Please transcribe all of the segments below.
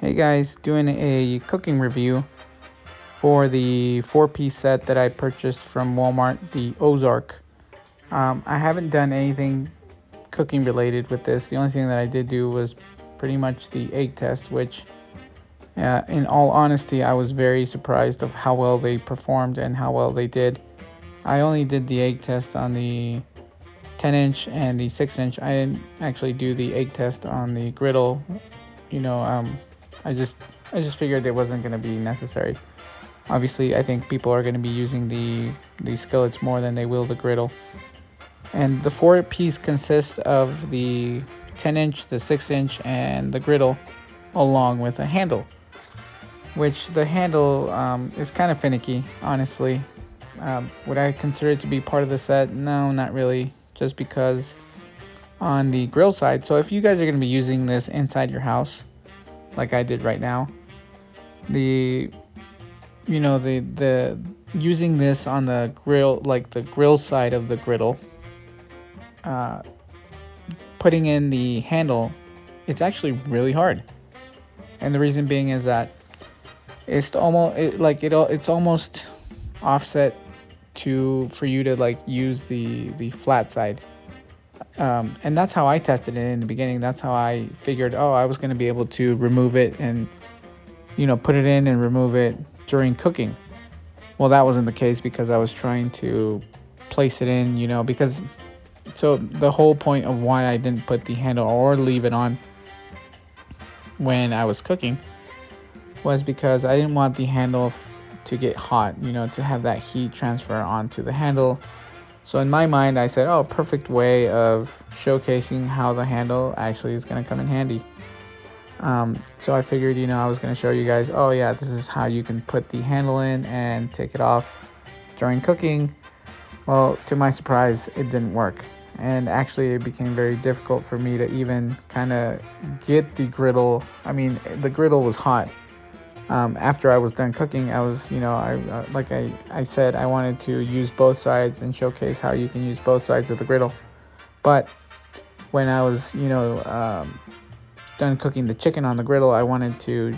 Hey guys, doing a cooking review for the 4-piece set that I purchased from Walmart, the Ozark. I haven't done anything cooking related with this. The only thing that I did do was pretty much the egg test, which in all honesty, I was very surprised of how well they performed and how well they did. I only did the egg test on the 10-inch and the 6-inch. I didn't actually do the egg test on the griddle. I just figured it wasn't going to be necessary. Obviously, I think people are going to be using the skillets more than they will the griddle. And the 4-piece consists of the 10-inch, the 6-inch, and the griddle, along with a handle. Which the handle is kind of finicky, honestly. Would I consider it to be part of the set? No, not really. Just because on the grill side. So if you guys are going to be using this inside your house, like I did right now, the using this on the grill, like the grill side of the griddle, putting in the handle, it's actually really hard. And the reason being is that it's almost offset for you to use the flat side. And that's how I tested it in the beginning. That's how I figured, I was going to be able to remove it and, put it in and remove it during cooking. Well, that wasn't the case because I was trying to place it in, so the whole point of why I didn't put the handle or leave it on when I was cooking was because I didn't want the handle to get hot, to have that heat transfer onto the handle. So in my mind, I said, perfect way of showcasing how the handle actually is going to come in handy. So I figured, I was going to show you guys, this is how you can put the handle in and take it off during cooking. Well, to my surprise, it didn't work. And actually, it became very difficult for me to even kind of get the griddle. I mean, the griddle was hot. After I was done cooking, I was, I said, I wanted to use both sides and showcase how you can use both sides of the griddle. But when I was, done cooking the chicken on the griddle, I wanted to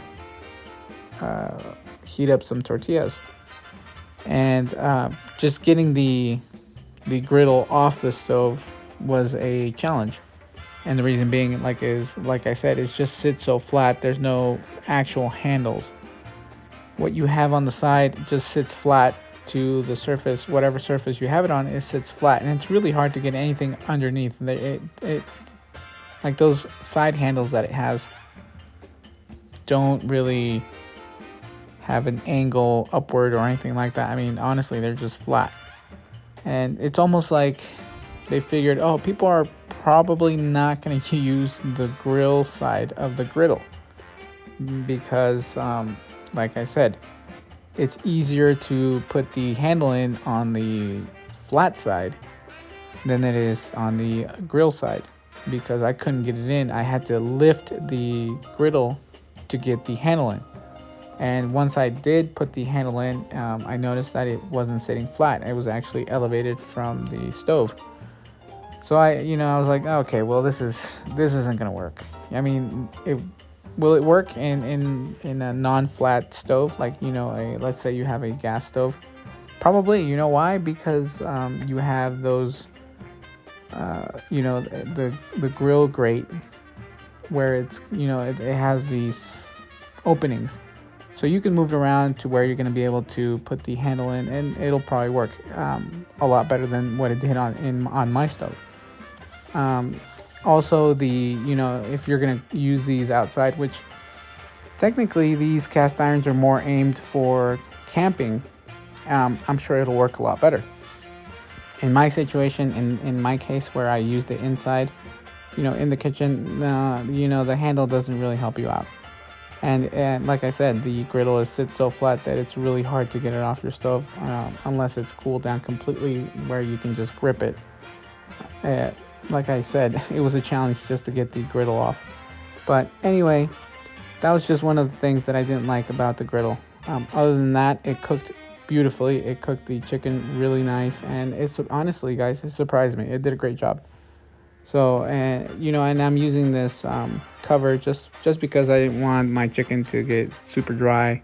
heat up some tortillas. And just getting the griddle off the stove was a challenge. And the reason being, like I said, it just sits so flat. There's no actual handles. What you have on the side just sits flat to the surface. Whatever surface you have it on, it sits flat. And it's really hard to get anything underneath. It like those side handles that it has don't really have an angle upward or anything like that. I mean, honestly, they're just flat. And it's almost like they figured, people are probably not going to use the grill side of the griddle because, like I said, it's easier to put the handle in on the flat side than it is on the grill side because I couldn't get it in. I had to lift the griddle to get the handle in. And once I did put the handle in, I noticed that it wasn't sitting flat. It was actually elevated from the stove. So I was like, okay, well, this isn't gonna work. I mean, will it work in a non-flat stove? Let's say you have a gas stove. Probably. You know why? Because you have those, the grill grate where it's, it has these openings. So you can move it around to where you're going to be able to put the handle in, and it'll probably work a lot better than what it did on my stove. Also, if you're going to use these outside, which technically these cast irons are more aimed for camping, I'm sure it'll work a lot better. In my situation, in my case where I used it inside, in the kitchen, the handle doesn't really help you out. And like I said, the griddle sits so flat that it's really hard to get it off your stove unless it's cooled down completely where you can just grip it. Like I said, it was a challenge just to get the griddle off. But anyway, that was just one of the things that I didn't like about the griddle. Other than that, it cooked beautifully. It cooked the chicken really nice. And honestly, guys, it surprised me. It did a great job. So, and and I'm using this cover just because I didn't want my chicken to get super dry.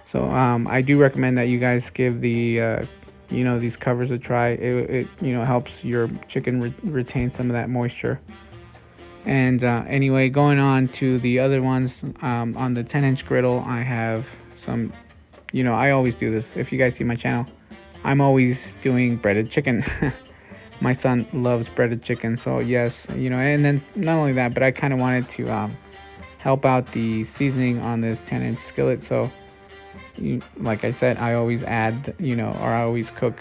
So I do recommend that you guys give the these covers a try. It helps your chicken retain some of that moisture. And anyway, going on to the other ones, on the 10-inch griddle, I have some. I always do this. If you guys see my channel, I'm always doing breaded chicken. My son loves breaded chicken, so yes, and then not only that, but I kind of wanted to help out the seasoning on this 10-inch skillet. So, like I said, I always add, or I always cook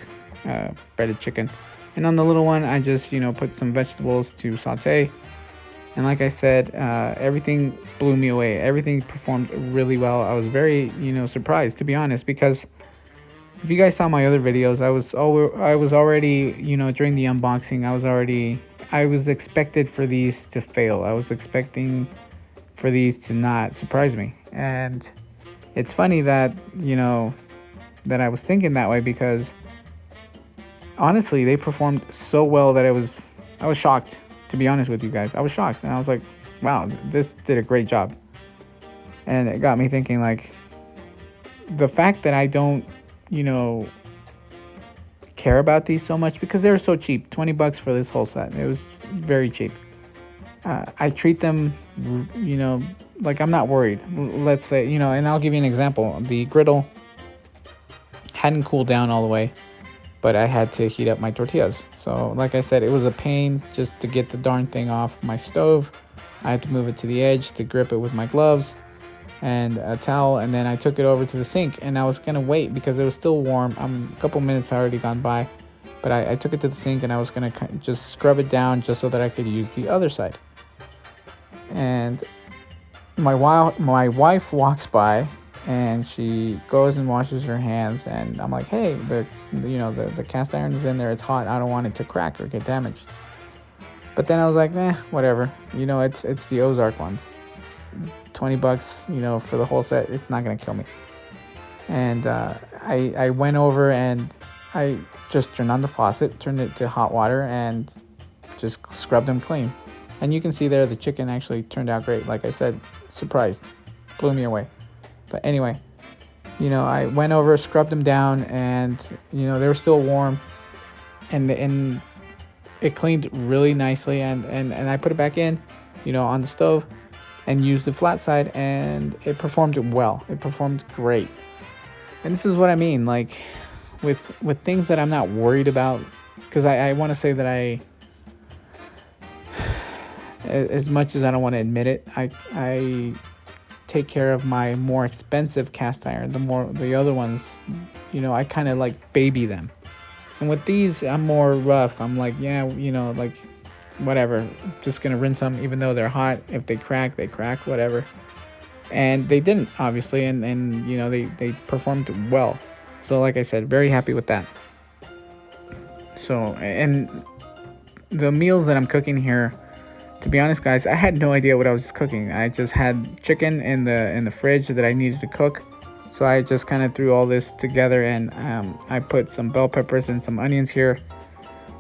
breaded chicken. And on the little one, I just, put some vegetables to saute. And like I said, everything blew me away. Everything performed really well. I was very, surprised, to be honest, because if you guys saw my other videos, I was already, during the unboxing, I was expected for these to fail. I was expecting for these to not surprise me. And it's funny that, that I was thinking that way, because honestly, they performed so well that I was shocked, to be honest with you guys. I was shocked, and I was like, wow, this did a great job. And it got me thinking, like, the fact that I don't, care about these so much, because they were so cheap. $20 for this whole set. It was very cheap. I treat them, like I'm not worried. Let's say, and I'll give you an example. The griddle hadn't cooled down all the way, but I had to heat up my tortillas. So like I said, it was a pain just to get the darn thing off my stove. I had to move it to the edge to grip it with my gloves and a towel, and then I took it over to the sink, and I was gonna wait because it was still warm. A couple minutes had already gone by, but I took it to the sink, and I was gonna just scrub it down just so that I could use the other side. And my wife walks by, and she goes and washes her hands, and I'm like, hey, the cast iron is in there, it's hot, I don't want it to crack or get damaged. But then I was like, whatever, it's the Ozark ones. $20, for the whole set, it's not gonna kill me. And I went over and I just turned on the faucet, turned it to hot water, and just scrubbed them clean. And you can see there the chicken actually turned out great. Like I said, surprised, blew me away. But anyway, I went over, scrubbed them down, and they were still warm, and it cleaned really nicely. And I put it back in, on the stove, and used the flat side, and it performed well. It performed great. And this is what I mean, like with things that I'm not worried about, because I want to say that as much as I don't want to admit it, I take care of my more expensive cast iron. The other ones, I kind of like baby them. And with these, I'm more rough. I'm like, yeah, like whatever, just gonna rinse them, even though they're hot. If they crack, they crack, whatever. And they didn't, obviously, and they performed well. So like I said, very happy with that. So, and the meals that I'm cooking here, to be honest, guys, I had no idea what I was cooking. I just had chicken in the fridge that I needed to cook. So I just kind of threw all this together, and I put some bell peppers and some onions here.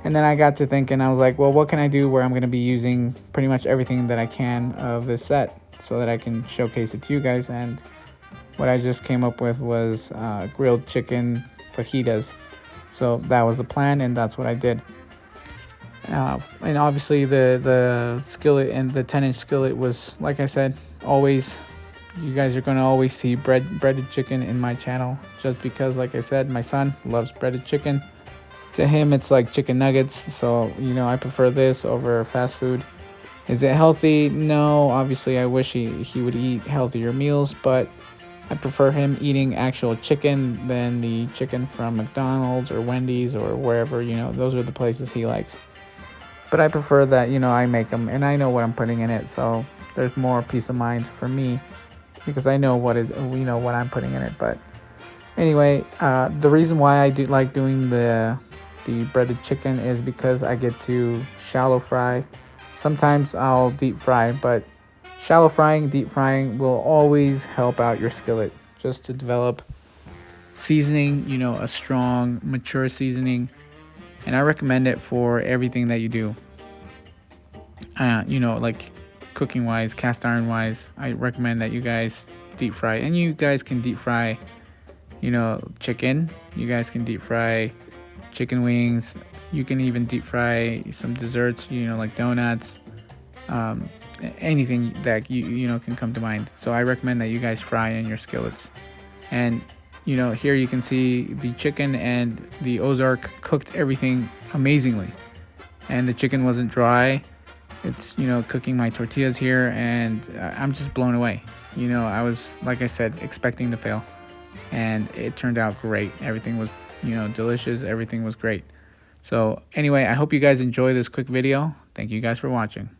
And then I got to thinking, I was like, well, what can I do where I'm going to be using pretty much everything that I can of this set so that I can showcase it to you guys. And what I just came up with was grilled chicken fajitas. So that was the plan, and that's what I did. And obviously the skillet and the 10-inch skillet was, like I said, always, you guys are going to always see breaded chicken in my channel, just because, like I said, my son loves breaded chicken. To him, it's like chicken nuggets. So, I prefer this over fast food. Is it healthy? No, obviously I wish he would eat healthier meals, but I prefer him eating actual chicken than the chicken from McDonald's or Wendy's or wherever, those are the places he likes. But I prefer that, I make them and I know what I'm putting in it. So there's more peace of mind for me because I know what I'm putting in it. But anyway, the reason why I do like doing the breaded chicken is because I get to shallow fry. Sometimes I'll deep fry, but shallow frying, deep frying will always help out your skillet just to develop seasoning, a strong, mature seasoning. And I recommend it for everything that you do. You know, like cooking wise, cast iron wise, I recommend that you guys deep fry. And you guys can deep fry, you know, chicken. You guys can deep fry chicken wings. You can even deep fry some desserts, you know, like donuts, um, anything that you know can come to mind. So I recommend that you guys fry in your skillets. And you know, here you can see the chicken and the Ozark cooked everything amazingly. And the chicken wasn't dry. It's, you know, cooking my tortillas here, and I'm just blown away. You know, I was, like I said, expecting to fail, and it turned out great. Everything was, you know, delicious. Everything was great. So anyway, I hope you guys enjoy this quick video. Thank you guys for watching.